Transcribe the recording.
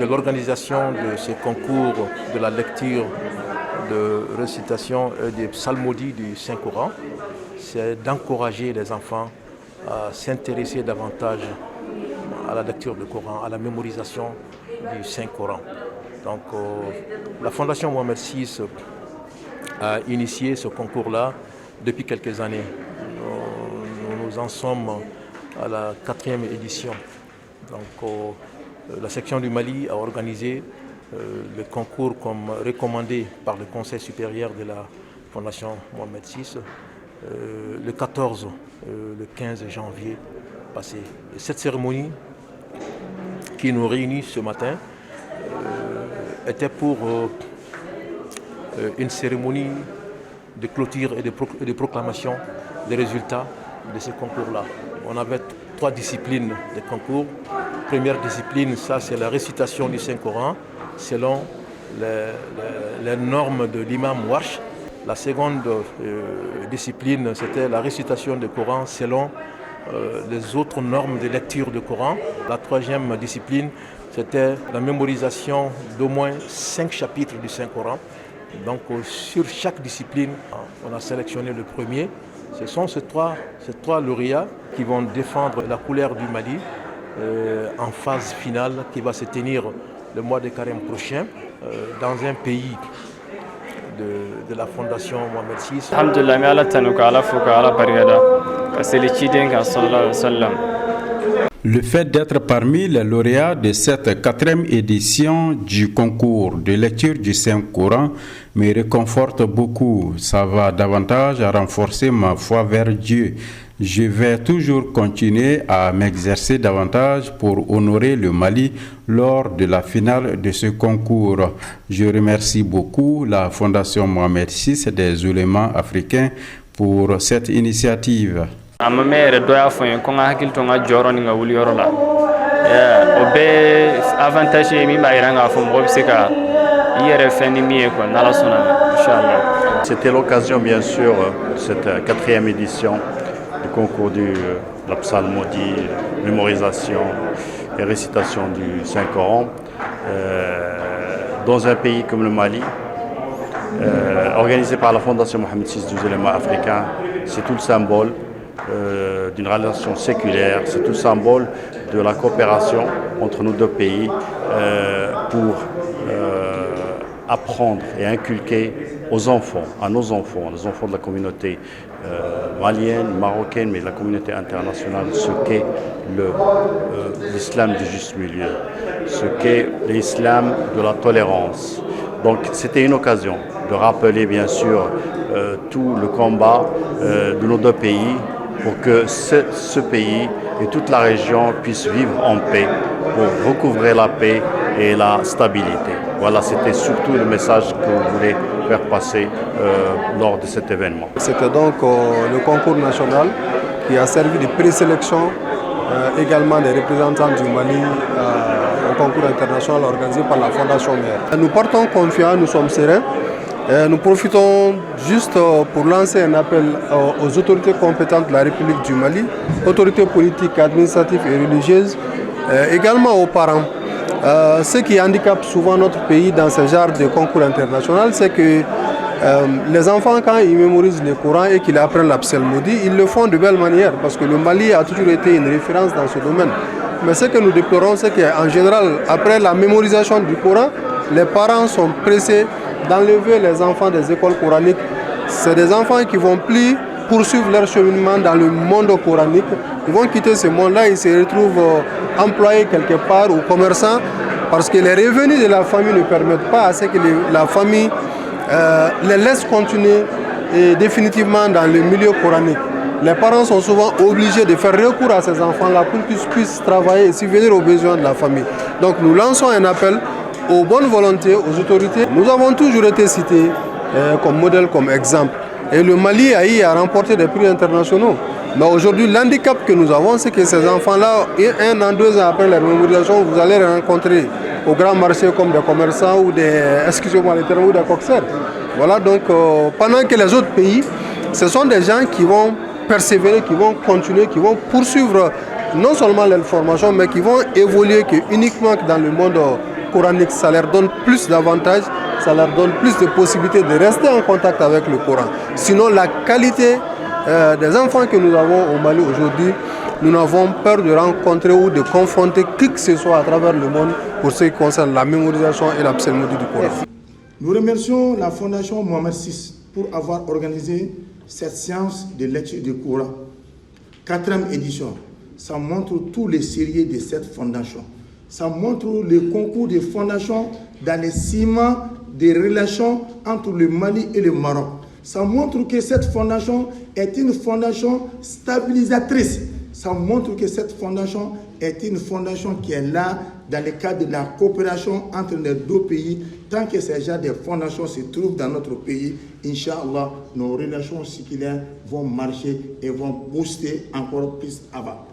l'organisation de ces concours de la lecture, de récitation et des psalmodies du Saint-Coran, c'est d'encourager les enfants à s'intéresser davantage à la lecture du Coran, à la mémorisation du Saint-Coran. Donc la Fondation Mohamed VI a initié ce concours-là depuis quelques années. Nous en sommes à la 4e édition. Donc la section du Mali a organisé le concours comme recommandé par le Conseil supérieur de la Fondation Mohamed VI le 14, le 15 janvier passé. Et cette cérémonie qui nous réunit ce matin était pour une cérémonie de clôture et de proclamation des résultats de ce concours-là. On avait 3 disciplines de concours. Première discipline, ça c'est la récitation du Saint-Coran selon les normes de l'imam Warsh. La seconde discipline, c'était la récitation du Coran selon les autres normes de lecture du Coran. La troisième discipline, c'était la mémorisation d'au moins 5 chapitres du Saint-Coran. Donc sur chaque discipline, on a sélectionné le premier. Ce sont ces trois lauréats qui vont défendre la couleur du Mali en phase finale qui va se tenir le mois de carême prochain dans un pays de la Fondation Mohamed VI. Le fait d'être parmi les lauréats de cette 4e édition du concours de lecture du Saint-Coran me réconforte beaucoup. Ça va davantage renforcer ma foi vers Dieu. Je vais toujours continuer à m'exercer davantage pour honorer le Mali lors de la finale de ce concours. Je remercie beaucoup la Fondation Mohamed VI des oulémas africains pour cette initiative. Amamere doya foyen ko hakil to nga joro ni nga wuli yoro la obe avantage mi ba iranga fo mo biseka yere feni mi ko nala sona inchallah. C'était l'occasion bien sûr de cette 4e édition du concours de la psalmodie, mémorisation et récitation du Saint-Coran dans un pays comme le Mali, organisé par la Fondation Mohamed VI des oulémas africains. C'est tout le symbole d'une relation séculaire, c'est tout le symbole de la coopération entre nos deux pays pour apprendre et inculquer aux enfants, à nos enfants, les enfants de la communauté malienne, marocaine, mais de la communauté internationale, ce qu'est l'islam du juste milieu, ce qu'est l'islam de la tolérance. Donc c'était une occasion de rappeler bien sûr tout le combat de nos deux pays pour que ce pays et toute la région puissent vivre en paix, pour recouvrer la paix et la stabilité. Voilà, c'était surtout le message que vous voulez faire passer lors de cet événement. C'était donc le concours national qui a servi de présélection également des représentants du Mali au concours international organisé par la Fondation Mère. Nous partons confiants, nous sommes sereins. Nous profitons juste pour lancer un appel aux autorités compétentes de la République du Mali, autorités politiques, administratives et religieuses, également aux parents. Ce qui handicape souvent notre pays dans ce genre de concours international, c'est que les enfants, quand ils mémorisent le Coran et qu'ils apprennent la psalmodie, ils le font de belle manière, parce que le Mali a toujours été une référence dans ce domaine. Mais ce que nous déplorons, c'est qu'en général, après la mémorisation du Coran, les parents sont pressés d'enlever les enfants des écoles coraniques. C'est des enfants qui vont plus poursuivre leur cheminement dans le monde coranique. Ils vont quitter ce monde-là, ils se retrouvent employés quelque part ou commerçants parce que les revenus de la famille ne permettent pas à ce que la famille les laisse continuer définitivement dans le milieu coranique. Les parents sont souvent obligés de faire recours à ces enfants-là pour qu'ils puissent travailler et subvenir aux besoins de la famille. Donc nous lançons un appel aux bonnes volontés, aux autorités. Nous avons toujours été cités comme modèle, comme exemple. Et le Mali a remporté des prix internationaux. Mais aujourd'hui, l'handicap que nous avons, c'est que ces enfants-là, 1 an, 2 ans après leur mémorisation, vous allez les rencontrer au grand marché comme des commerçants ou des, excusez-moi les termes, ou des coxeurs. Voilà, donc pendant que les autres pays, ce sont des gens qui vont persévérer, qui vont continuer, qui vont poursuivre non seulement leur formation, mais qui vont évoluer uniquement dans le monde coranique, ça leur donne plus d'avantages, ça leur donne plus de possibilités de rester en contact avec le Coran. Sinon, la qualité des enfants que nous avons au Mali aujourd'hui, nous n'avons peur de rencontrer ou de confronter qui que ce soit à travers le monde pour ce qui concerne la mémorisation et la psalmodie du Coran. Nous remercions la Fondation Mohamed VI pour avoir organisé cette séance de lecture du Coran. 4e édition. Ça montre tous les sérieux de cette fondation. Ça montre le concours des fondations dans les ciments des relations entre le Mali et le Maroc. Ça montre que cette fondation est une fondation stabilisatrice. Ça montre que cette fondation est une fondation qui est là dans le cadre de la coopération entre les deux pays. Tant que ces genres de fondations se trouvent dans notre pays, Inch'Allah, nos relations séculaires vont marcher et vont booster encore plus avant.